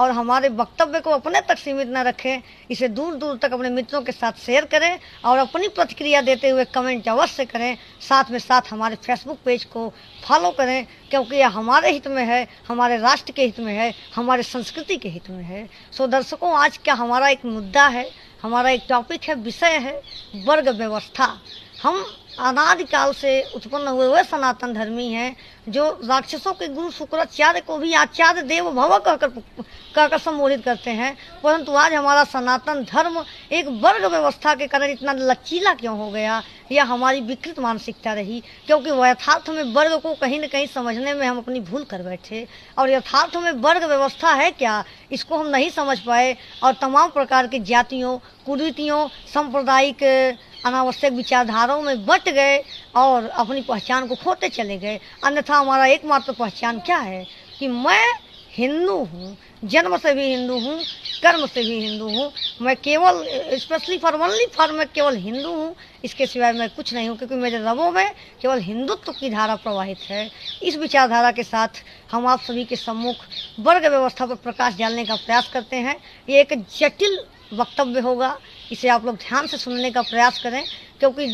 और हमारे वक्तव्य को अपने तक सीमित न रखें, इसे दूर दूर तक अपने मित्रों के साथ शेयर करें और अपनी प्रतिक्रिया देते हुए कमेंट अवश्य करें। साथ में साथ हमारे फेसबुक पेज को फॉलो करें, क्योंकि यह हमारे हित में है, हमारे राष्ट्र के हित में है, हमारे संस्कृति के हित में है। सो दर्शकों, आज का हमारा एक मुद्दा है, हमारा एक टॉपिक है, विषय है वर्ग व्यवस्था। हम अनादिकाल से उत्पन्न हुए हुए सनातन धर्मी हैं, जो राक्षसों के गुरु शुक्राचार्य को भी आचार्य देव भव कहकर संबोधित करते हैं। परंतु आज हमारा सनातन धर्म एक वर्ग व्यवस्था के कारण इतना लचीला क्यों हो गया? यह हमारी विकृत मानसिकता रही, क्योंकि यथार्थ में वर्ग को कहीं न कहीं समझने में हम अपनी भूल कर बैठे और यथार्थ में वर्ग व्यवस्था है क्या, इसको हम नहीं समझ पाए और तमाम प्रकार की जातियों, कुरीतियों, सांप्रदायिक अनावश्यक विचारधाराओं में बट गए और अपनी पहचान को खोते चले गए। अन्यथा हमारा एकमात्र पहचान क्या है कि मैं हिंदू हूँ, जन्म से भी हिंदू हूँ, कर्म से भी हिंदू हूँ। मैं केवल स्पेशली फॉर ओनली फॉर मैं केवल हिंदू हूँ, इसके सिवाय मैं कुछ नहीं हूँ, क्योंकि मेरे रगों में केवल हिंदुत्व की धारा प्रवाहित है। इस विचारधारा के साथ हम आप सभी के सम्मुख वर्ग व्यवस्था पर प्रकाश डालने का प्रयास करते हैं। ये एक जटिल वक्तव्य होगा, इसे आप लोग ध्यान से सुनने का प्रयास करें, क्योंकि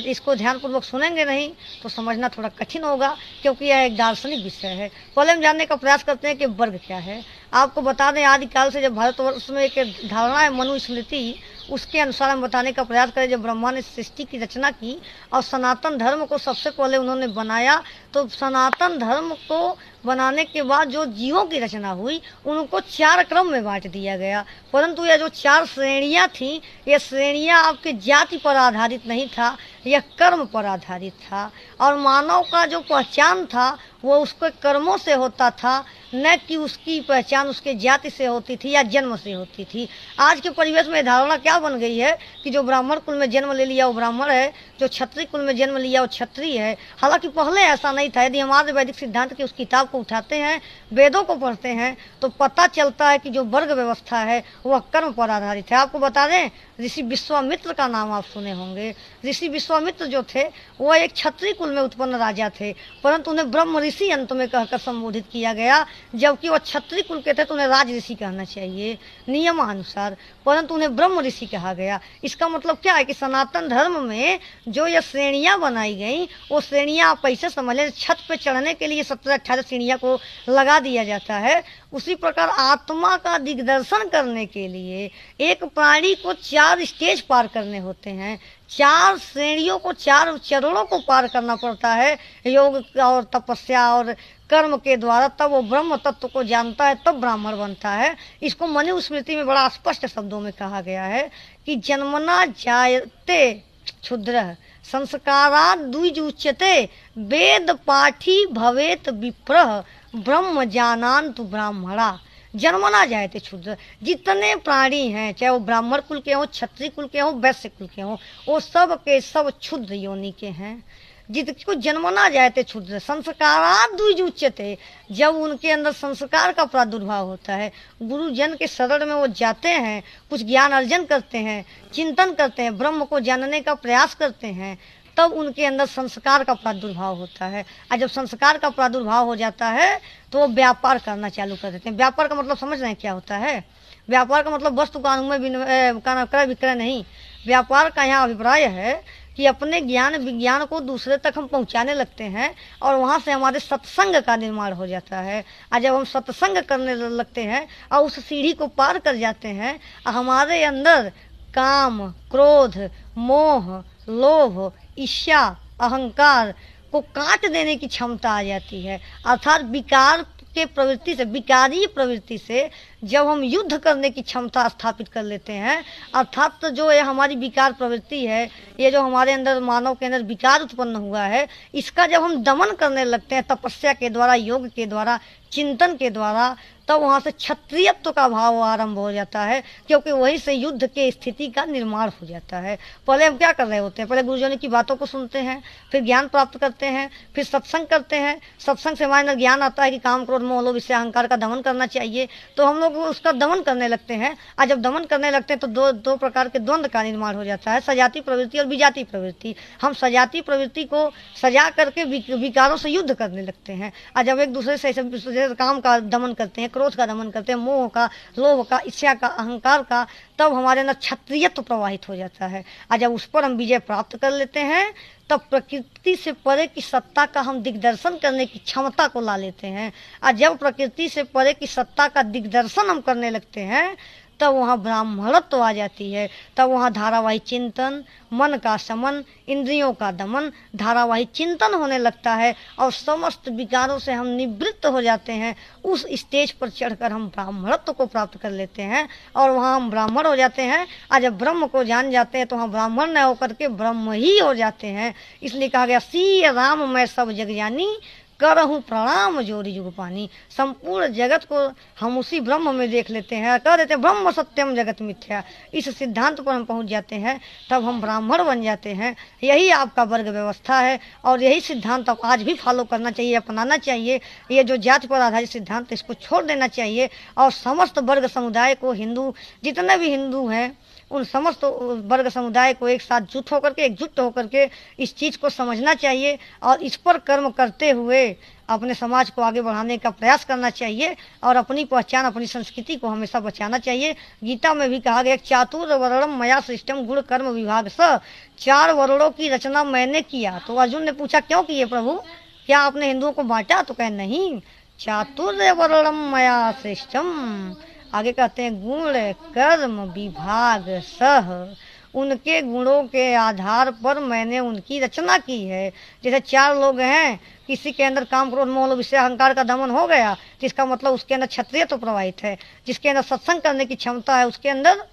इसको ध्यानपूर्वक सुनेंगे नहीं तो समझना थोड़ा कठिन होगा, क्योंकि यह एक दार्शनिक विषय है। पहले हम जानने का प्रयास करते हैं कि वर्ग क्या है। आपको बता दें, आदिकाल से जब भारतवर्ष में एक धारणा है मनुस्मृति, उसके अनुसार हम बताने का प्रयास करें। जब ब्रह्मा ने सृष्टि की रचना की और सनातन धर्म को सबसे पहले उन्होंने बनाया, तो सनातन धर्म को बनाने के बाद जो जीवों की रचना हुई उनको 4 क्रम में बांट दिया गया। परंतु यह जो 4 श्रेणियां थीं, ये श्रेणियां आपके जाति पर आधारित नहीं था, यह कर्म पर आधारित था। और मानव का जो पहचान था वो उसके कर्मों से होता था, न कि उसकी पहचान उसके जाति से होती थी या जन्म से होती थी। आज के परिवेश में धारणा क्या बन गई है कि जो ब्राह्मण कुल में जन्म ले लिया वो ब्राह्मण है, जो क्षत्रिय कुल में जन्म लिया वो क्षत्रिय है। हालांकि पहले ऐसा नहीं था। यदि हमारे वैदिक सिद्धांत की उस किताब को उठाते हैं, वेदों को पढ़ते हैं, तो पता चलता है कि जो वर्ग व्यवस्था है वह कर्म पर आधारित है। आपको बता दें, ऋषि विश्वामित्र का नाम आप सुने होंगे। ऋषि विश्वामित्र जो थे वह एक क्षत्रिय कुल में उत्पन्न राजा थे, परंतु उन्हें ब्रह्म ऋषि अंत में कहकर संबोधित किया गया। जबकि वह क्षत्रिय कुल के थे तो उन्हें राज ऋषि कहना चाहिए नियमानुसार, परंतु उन्हें ब्रह्म ऋषि कहा गया। इसका मतलब क्या है कि सनातन धर्म में जो ये श्रेणियां बनाई गई, वो श्रेणियां आप ऐसे समझ लें, छत पे चढ़ने के लिए 17-18 सीढ़ियां को लगा दिया जाता है। उसी प्रकार आत्मा का दिग्दर्शन करने के लिए एक प्राणी को 4 स्टेज पार करने होते हैं, 4 श्रेणियों को, 4 चरणों को पार करना पड़ता है, योग और तपस्या और कर्म के द्वारा। तब वो ब्रह्म तत्व को जानता है, तब ब्राह्मण बनता है। इसको मनुस्मृति में बड़ा स्पष्ट शब्दों में कहा गया है कि जन्मना जायते क्षुद्र संस्कारात् द्विज उच्यते वेद पाठी भवेत विप्रः ब्रह्म जानान्तु ब्राह्मणा। जन्मना जायते क्षुद्र, जितने प्राणी हैं, चाहे वो ब्राह्मण कुल के हों, क्षत्रिय कुल के हों, वैश्य कुल के हों, वो सब के सब क्षुद्र योनि के हैं। जिसको जन्मना जायते क्षुद्र संस्कारात् द्विज उच्यते, जब उनके अंदर संस्कार का प्रादुर्भाव होता है, गुरुजन के शरण में वो जाते हैं, कुछ ज्ञान अर्जन करते हैं, चिंतन करते हैं, ब्रह्म को जानने का प्रयास करते हैं, तब उनके अंदर संस्कार का प्रादुर्भाव होता है। और जब संस्कार का प्रादुर्भाव हो जाता है तो वो व्यापार करना चालू कर देते हैं। व्यापार का मतलब समझ रहे हैं क्या होता है? व्यापार का मतलब वस्तु कानून में क्रय विक्रय नहीं। व्यापार का यहाँ अभिप्राय है कि अपने ज्ञान विज्ञान को दूसरे तक हम पहुंचाने लगते हैं और वहाँ से हमारे सत्संग का निर्माण हो जाता है। और जब हम सत्संग करने लगते हैं और उस सीढ़ी को पार कर जाते हैं, हमारे अंदर काम, क्रोध, मोह, लोभ, ईर्ष्या, अहंकार को काट देने की क्षमता आ जाती है। अर्थात विकार के प्रवृत्ति से, विकारी प्रवृत्ति से जब हम युद्ध करने की क्षमता स्थापित कर लेते हैं, अर्थात तो जो ये हमारी विकार प्रवृत्ति है, ये जो हमारे अंदर मानव के अंदर विकार उत्पन्न हुआ है, इसका जब हम दमन करने लगते हैं तपस्या के द्वारा, योग के द्वारा, चिंतन के द्वारा, तब वहाँ से क्षत्रियत्व का भाव आरंभ हो जाता है, क्योंकि वहीं से युद्ध के स्थिति का निर्माण हो जाता है। पहले हम क्या कर रहे होते हैं? पहले गुरुजनों की बातों को सुनते हैं, फिर ज्ञान प्राप्त करते हैं, फिर सत्संग करते हैं। सत्संग से हमारे अंदर ज्ञान आता है कि काम, क्रोध, मोह, लोभ, इससे अहंकार का दमन करना चाहिए, तो हम लोग उसका दमन करने लगते हैं। और जब दमन करने लगते हैं तो दो प्रकार के द्वंद्व का निर्माण हो जाता है, सजाती प्रवृत्ति और विजाती प्रवृत्ति। हम सजाती प्रवृत्ति को सजा करके विकारों से युद्ध करने लगते हैं, और जब एक दूसरे से ऐसे काम का दमन करते हैं, क्रोध का दमन करते हैं, मोह का, लोभ का, इच्छा का, अहंकार का, तब हमारे अंदर क्षत्रियत्व प्रवाहित हो जाता है। और जब उस पर हम विजय प्राप्त कर लेते हैं तब प्रकृति से परे की सत्ता का हम दिग्दर्शन करने की क्षमता को ला लेते हैं। और जब प्रकृति से परे की सत्ता का दिग्दर्शन हम करने लगते हैं तब वहाँ ब्राह्मणत्व आ जाती है। तब वहाँ धारावाहिक चिंतन, मन का समन, इंद्रियों का दमन, धारावाहिक चिंतन होने लगता है और समस्त विकारों से हम निवृत्त हो जाते हैं। उस स्टेज पर चढ़कर हम ब्राह्मणत्व को प्राप्त कर लेते हैं और वहाँ हम ब्राह्मण हो जाते हैं। और जब ब्रह्म को जान जाते हैं तो हम ब्राह्मण न होकर के ब्रह्म ही हो जाते हैं। इसलिए कहा गया सी राम मैं सब जग जानी, करहूँ प्रणाम जोरी जुग पानी। संपूर्ण जगत को हम उसी ब्रह्म में देख लेते हैं, कह देते हैं ब्रह्म सत्यम जगत मिथ्या। इस सिद्धांत पर हम पहुंच जाते हैं तब हम ब्राह्मण बन जाते हैं। यही आपका वर्ग व्यवस्था है और यही सिद्धांत आप आज भी फॉलो करना चाहिए, अपनाना चाहिए। ये जो जाति पर आधारित सिद्धांत इसको छोड़ देना चाहिए और समस्त वर्ग समुदाय को, हिंदू जितने भी हिंदू हैं उन समस्त वर्ग समुदाय को एक साथ एकजुट होकर के इस चीज़ को समझना चाहिए और इस पर कर्म करते हुए अपने समाज को आगे बढ़ाने का प्रयास करना चाहिए और अपनी पहचान, अपनी संस्कृति को हमेशा बचाना चाहिए। गीता में भी कहा गया चातुर वर्णम मया सृष्टम गुण कर्म विभाग स, 4 वर्णों की रचना मैंने किया। तो अर्जुन ने पूछा क्यों किए प्रभु, क्या आपने हिंदुओं को बांटा? तो कहे नहीं, चातुर्य वर्णम मया सृष्टम। आगे कहते हैं गुण कर्म विभाग सह, उनके गुणों के आधार पर मैंने उनकी रचना की है। जैसे 4 लोग हैं, किसी के अंदर काम क्रोध मोह लोभ इससे अहंकार का दमन हो गया तो इसका मतलब उसके अंदर क्षत्रिय तो प्रवाहित है। जिसके अंदर सत्संग करने की क्षमता है उसके अंदर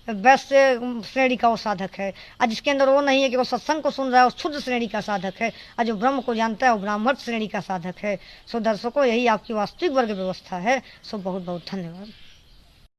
वैश्य श्रेणी का वो साधक है। और जिसके अंदर वो नहीं है कि वो सत्संग को सुन रहा है, वो क्षुद्र श्रेणी का साधक है। और जो ब्रह्म को जानता है वो ब्राह्मण श्रेणी का साधक है। सो दर्शकों, यही आपकी वास्तविक वर्ग व्यवस्था है। सो बहुत बहुत धन्यवाद।